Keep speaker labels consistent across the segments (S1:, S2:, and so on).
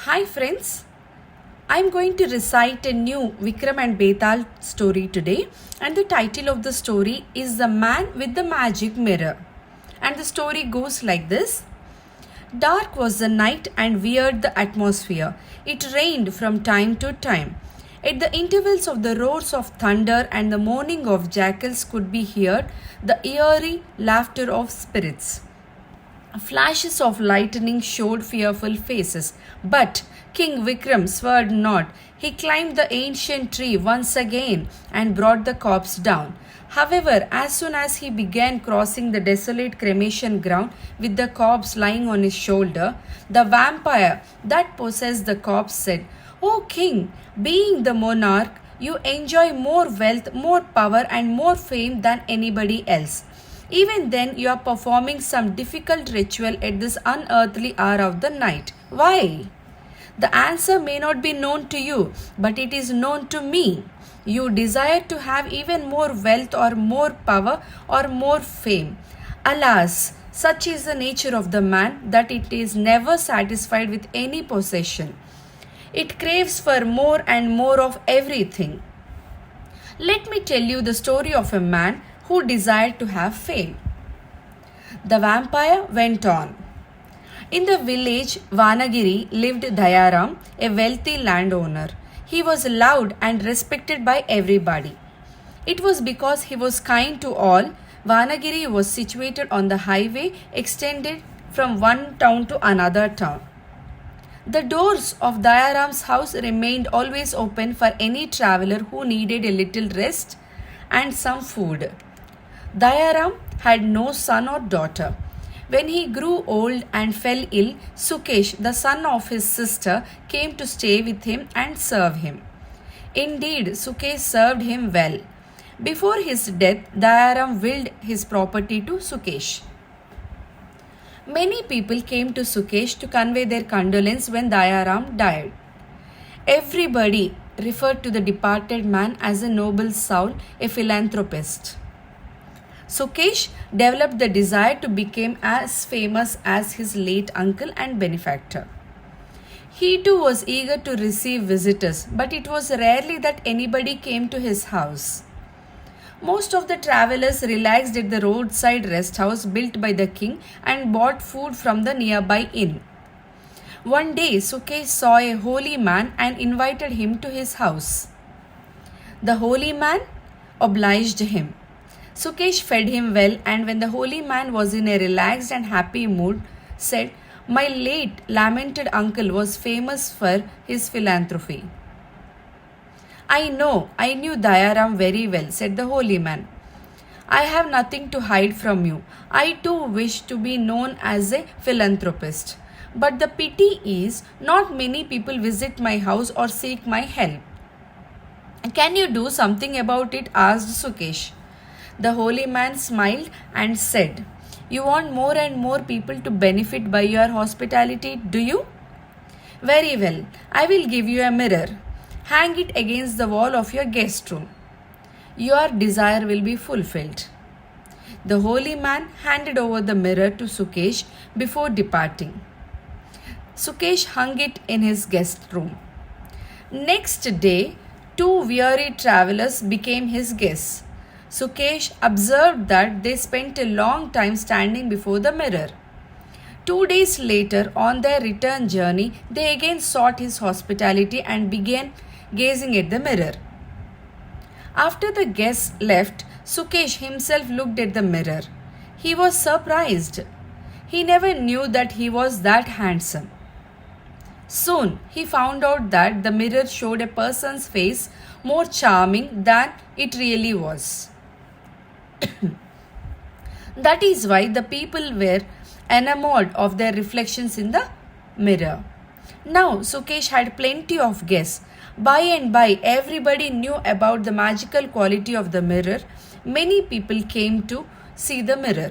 S1: Hi friends, I'm going to recite a new Vikram and Betal story today, and the title of the story is The Man with the Magic Mirror. And the story goes like this. Dark was the night and weird the atmosphere. It rained from time to time. At the intervals of the roars of thunder and the moaning of jackals could be heard the eerie laughter of spirits. Flashes of lightning showed fearful faces, but King Vikram swerved not. He climbed the ancient tree once again and brought the corpse down. However, as soon as he began crossing the desolate cremation ground with the corpse lying on his shoulder, the vampire that possessed the corpse said, "O king, being the monarch, you enjoy more wealth, more power, and more fame than anybody else. Even then, you are performing some difficult ritual at this unearthly hour of the night. Why? The answer may not be known to you, but it is known to me. You desire to have even more wealth or more power or more fame. Alas, such is the nature of the man that it is never satisfied with any possession. It craves for more and more of everything. Let me tell you the story of a man who desired to have fame." The vampire went on. In the village Vanagiri lived Dayaram, a wealthy landowner. He was loved and respected by everybody. It was because he was kind to all. Vanagiri was situated on the highway extended from one town to another town. The doors of Dayaram's house remained always open for any traveler who needed a little rest and some food. Dayaram had no son or daughter. When he grew old and fell ill, Sukesh, the son of his sister, came to stay with him and serve him. Indeed, Sukesh served him well. Before his death, Dayaram willed his property to Sukesh. Many people came to Sukesh to convey their condolence when Dayaram died. Everybody referred to the departed man as a noble soul, a philanthropist. Sukesh developed the desire to become as famous as his late uncle and benefactor. He too was eager to receive visitors, but it was rarely that anybody came to his house. Most of the travelers relaxed at the roadside rest house built by the king and bought food from the nearby inn. One day, Sukesh saw a holy man and invited him to his house. The holy man obliged him. Sukesh fed him well, and when the holy man was in a relaxed and happy mood, said, "My late lamented uncle was famous for his philanthropy." I knew Dayaram very well," said the holy man. "I have nothing to hide from you. I too wish to be known as a philanthropist. But the pity is, not many people visit my house or seek my help." "Can you do something about it?" asked Sukesh. The holy man smiled and said, "You want more and more people to benefit by your hospitality, do you? Very well, I will give you a mirror. Hang it against the wall of your guest room. Your desire will be fulfilled." The holy man handed over the mirror to Sukesh before departing. Sukesh hung it in his guest room. Next day, two weary travelers became his guests. Sukesh observed that they spent a long time standing before the mirror. 2 days later, on their return journey, they again sought his hospitality and began gazing at the mirror. After the guests left, Sukesh himself looked at the mirror. He was surprised. He never knew that he was that handsome. Soon, he found out that the mirror showed a person's face more charming than it really was. That is why the people were enamored of their reflections in the mirror. Now Sukesh had plenty of guests. By and by, everybody knew about the magical quality of the mirror. Many people came to see the mirror.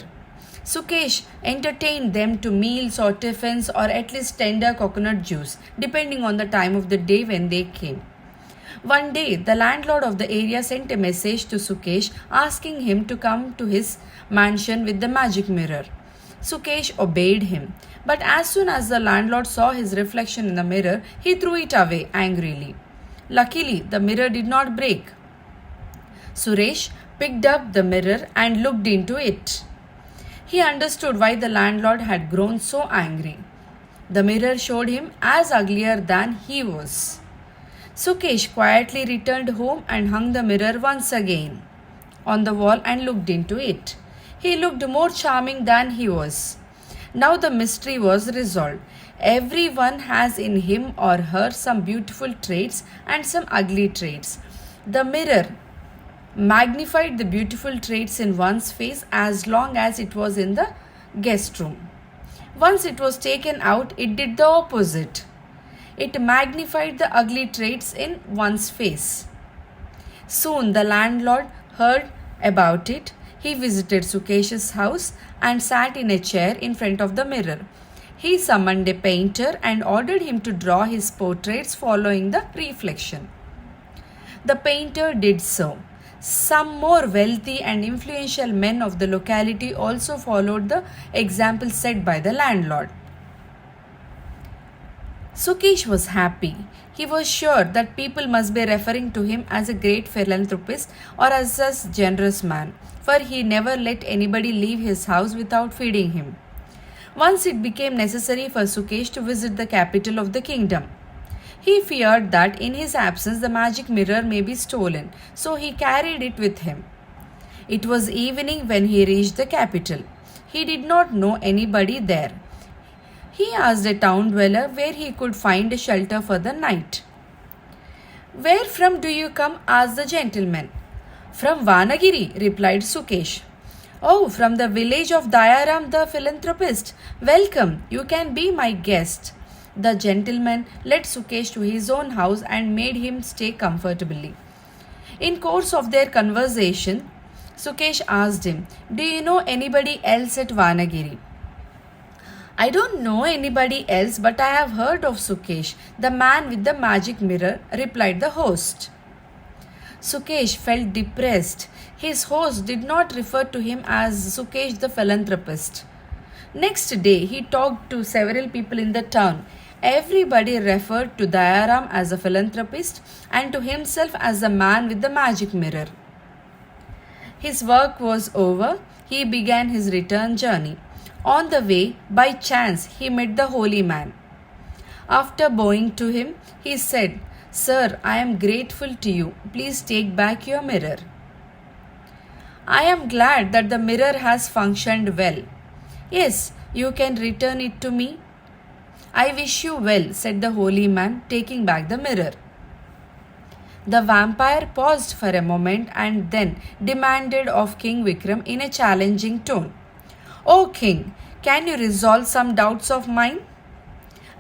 S1: Sukesh entertained them to meals or tiffins or at least tender coconut juice, depending on the time of the day when they came. One day, the landlord of the area sent a message to Sukesh asking him to come to his mansion with the magic mirror. Sukesh obeyed him, but as soon as the landlord saw his reflection in the mirror, he threw it away angrily. Luckily, the mirror did not break. Suresh picked up the mirror and looked into it. He understood why the landlord had grown so angry. The mirror showed him as uglier than he was. Sukesh quietly returned home and hung the mirror once again on the wall and looked into it. He looked more charming than he was. Now the mystery was resolved. Everyone has in him or her some beautiful traits and some ugly traits. The mirror magnified the beautiful traits in one's face as long as it was in the guest room. Once it was taken out, it did the opposite. It magnified the ugly traits in one's face. Soon the landlord heard about it. He visited Sukesh's house and sat in a chair in front of the mirror. He summoned a painter and ordered him to draw his portraits following the reflection. The painter did so. Some more wealthy and influential men of the locality also followed the example set by the landlord. Sukesh was happy. He was sure that people must be referring to him as a great philanthropist or as a generous man, for he never let anybody leave his house without feeding him. Once it became necessary for Sukesh to visit the capital of the kingdom. He feared that in his absence the magic mirror may be stolen, so he carried it with him. It was evening when he reached the capital. He did not know anybody there. He asked a town dweller where he could find a shelter for the night. "Where from do you come?" asked the gentleman. "From Vanagiri," replied Sukesh. "Oh, from the village of Dayaram the philanthropist. Welcome, you can be my guest." The gentleman led Sukesh to his own house and made him stay comfortably. In course of their conversation, Sukesh asked him, "Do you know anybody else at Vanagiri?" "I don't know anybody else, but I have heard of Sukesh, the man with the magic mirror," replied the host. Sukesh felt depressed. His host did not refer to him as Sukesh the philanthropist. Next day, he talked to several people in the town. Everybody referred to Dayaram as a philanthropist and to himself as the man with the magic mirror. His work was over. He began his return journey. On the way, by chance, he met the holy man. After bowing to him, he said, "Sir, I am grateful to you. Please take back your mirror." "I am glad that the mirror has functioned well." "Yes, you can return it to me." "I wish you well," said the holy man, taking back the mirror. The vampire paused for a moment and then demanded of King Vikram in a challenging tone, "O king, can you resolve some doubts of mine?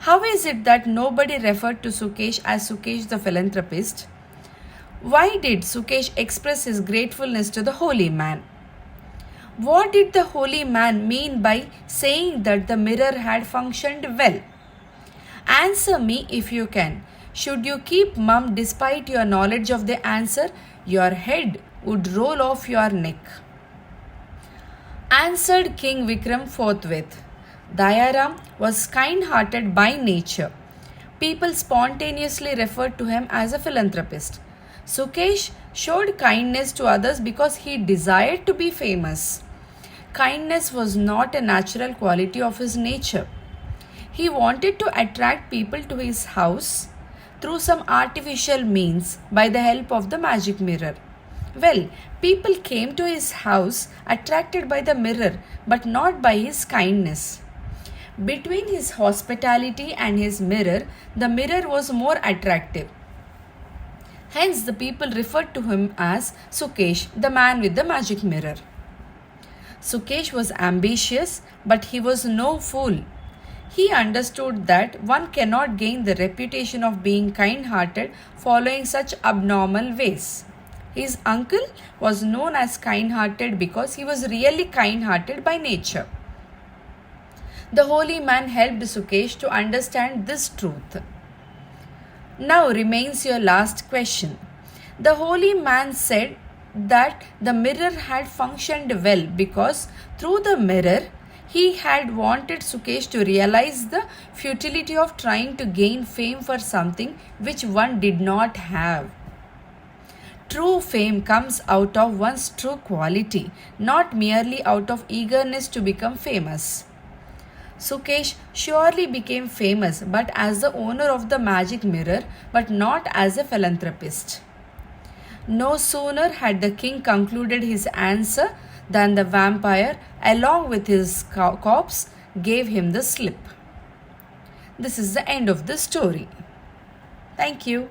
S1: How is it that nobody referred to Sukesh as Sukesh the philanthropist? Why did Sukesh express his gratefulness to the holy man? What did the holy man mean by saying that the mirror had functioned well? Answer me if you can. Should you keep mum despite your knowledge of the answer, your head would roll off your neck." Answered King Vikram forthwith. Dayaram was kind-hearted by nature. People spontaneously referred to him as a philanthropist. Sukesh showed kindness to others because he desired to be famous. Kindness was not a natural quality of his nature. He wanted to attract people to his house through some artificial means by the help of the magic mirror. Well, people came to his house attracted by the mirror but not by his kindness. Between his hospitality and his mirror, the mirror was more attractive. Hence, the people referred to him as Sukesh, the man with the magic mirror. Sukesh was ambitious, but he was no fool. He understood that one cannot gain the reputation of being kind-hearted following such abnormal ways. His uncle was known as kind-hearted because he was really kind-hearted by nature. The holy man helped Sukesh to understand this truth. Now remains your last question. The holy man said that the mirror had functioned well because through the mirror He had wanted Sukesh to realize the futility of trying to gain fame for something which one did not have. True fame comes out of one's true quality, not merely out of eagerness to become famous. Sukesh surely became famous, but as the owner of the magic mirror, but not as a philanthropist. No sooner had the king concluded his answer than the vampire, along with his corpse, gave him the slip. This is the end of the story. Thank you.